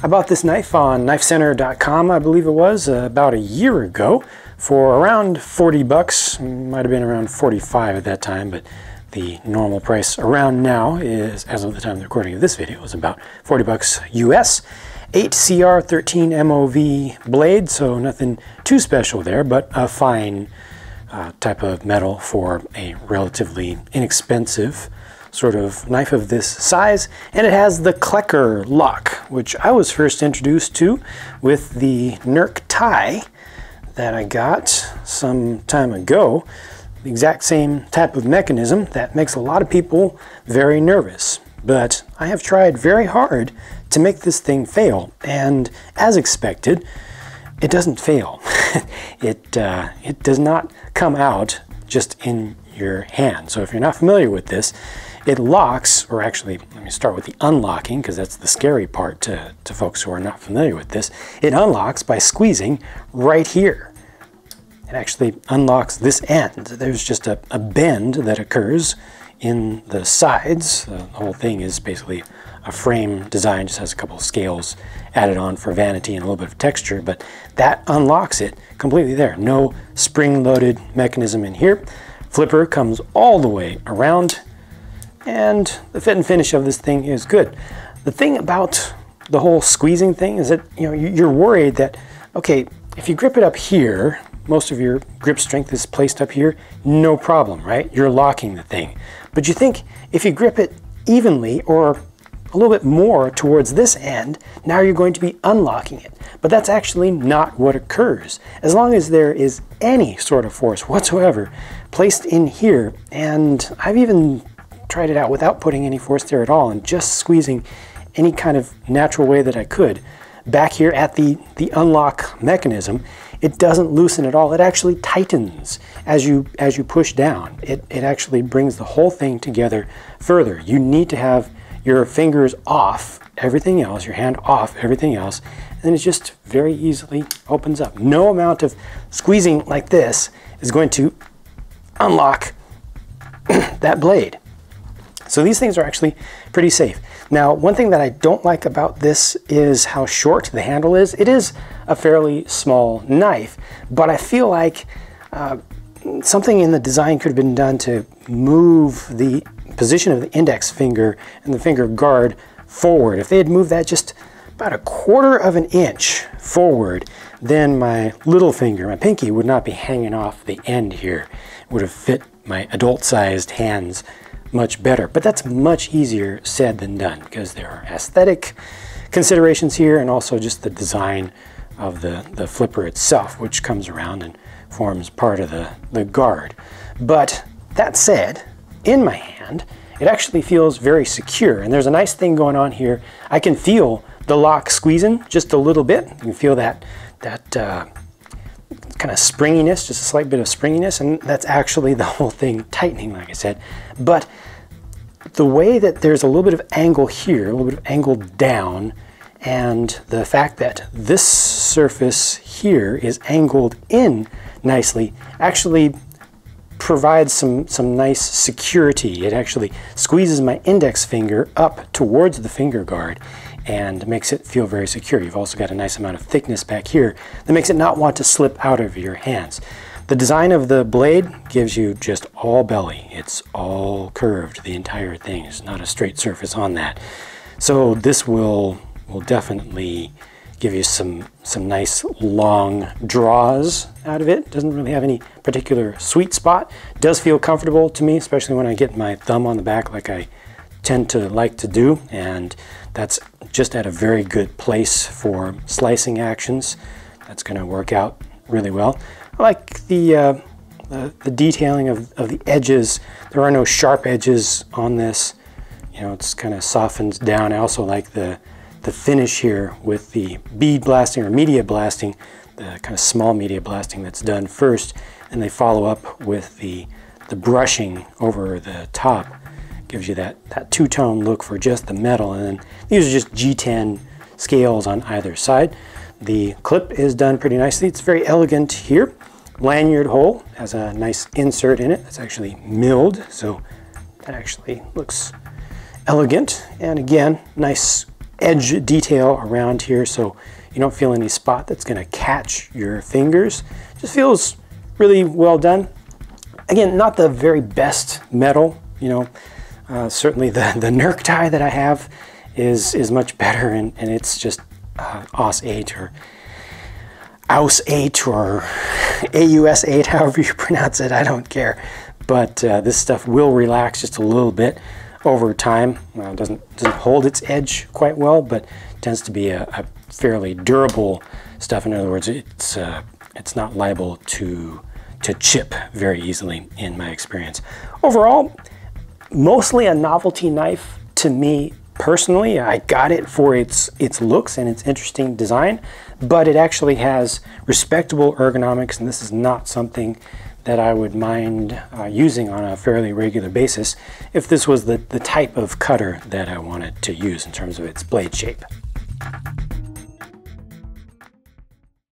I bought this knife on knifecenter.com, I believe it was, about a year ago for around 40 bucks. Might have been around 45 at that time, but the normal price around now is, as of the time of the recording of this video, is about 40 bucks US. 8CR13 MOV blade, so nothing too special there, but a fine type of metal for a relatively inexpensive sort of knife of this size. And it has the Klecker Lock, which I was first introduced to with the NERC tie that I got some time ago. The exact same type of mechanism that makes a lot of people very nervous. But I have tried very hard to make this thing fail, and as expected, it doesn't fail. It does not come out just in your hand. So if you're not familiar with this, it locks, or actually, let me start with the unlocking, because that's the scary part to folks who are not familiar with this. It unlocks by squeezing right here. It actually unlocks this end. There's just a bend that occurs in the sides. The whole thing is basically a frame design, just has a couple of scales added on for vanity and a little bit of texture, but that unlocks it completely there. No spring-loaded mechanism in here. Flipper comes all the way around, and the fit and finish of this thing is good. The thing about the whole squeezing thing is that, you know, you're worried that, okay, if you grip it up here, most of your grip strength is placed up here, no problem, right? You're locking the thing. But you think if you grip it evenly or a little bit more towards this end, now you're going to be unlocking it. But that's actually not what occurs. As long as there is any sort of force whatsoever placed in here, and I've even tried it out without putting any force there at all and just squeezing any kind of natural way that I could, back here at the unlock mechanism, it doesn't loosen at all. It actually tightens as you push down. It actually brings the whole thing together further. You need to have your fingers off everything else, your hand off everything else, and then it just very easily opens up. No amount of squeezing like this is going to unlock that blade. So these things are actually pretty safe. Now, one thing that I don't like about this is how short the handle is. It is a fairly small knife, but I feel like something in the design could have been done to move the position of the index finger and the finger guard forward. If they had moved that just about 1/4 of an inch forward, then my little finger, my pinky, would not be hanging off the end here. It would have fit my adult-sized hands much better. But that's much easier said than done, because there are aesthetic considerations here and also just the design of the flipper itself, which comes around and forms part of the guard. But that said, in my hand, it actually feels very secure, and there's a nice thing going on here. I can feel the lock squeezing just a little bit. You can feel that kind of springiness, just a slight bit of springiness, and that's actually the whole thing tightening, like I said. But the way that there's a little bit of angle here, a little bit of angle down, and the fact that this surface here is angled in nicely actually provides some nice security. It actually squeezes my index finger up towards the finger guard and makes it feel very secure. You've also got a nice amount of thickness back here that makes it not want to slip out of your hands. The design of the blade gives you just all belly. It's all curved, the entire thing. There's not a straight surface on that. So this will definitely give you some nice long draws out of it. Doesn't really have any particular sweet spot. It does feel comfortable to me, especially when I get my thumb on the back like I tend to like to do, and that's just at a very good place for slicing actions. That's going to work out really well. I like the detailing of the edges. There are no sharp edges on this. You know, it's kind of softened down. I also like the finish here with the bead blasting or media blasting, the kind of small media blasting that's done first, and they follow up with the brushing over the top. Gives you that two-tone look for just the metal, and then these are just G10 scales on either side. The clip is done pretty nicely. It's very elegant here. Lanyard hole has a nice insert in it that's actually milled, so that actually looks elegant. And again, nice edge detail around here, so you don't feel any spot that's going to catch your fingers. Just feels really well done. Again, not the very best metal, you know. Certainly the NERC tie that I have is much better, and it's just AUS 8 or AUS 8 or AUS 8, however you pronounce it, I don't care. But this stuff will relax just a little bit over time. Doesn't hold its edge quite well, but tends to be a fairly durable stuff. In other words, it's not liable to chip very easily in my experience. Overall, mostly a novelty knife to me personally. I got it for its looks and its interesting design, but it actually has respectable ergonomics, and this is not something that I would mind using on a fairly regular basis if this was the type of cutter that I wanted to use in terms of its blade shape.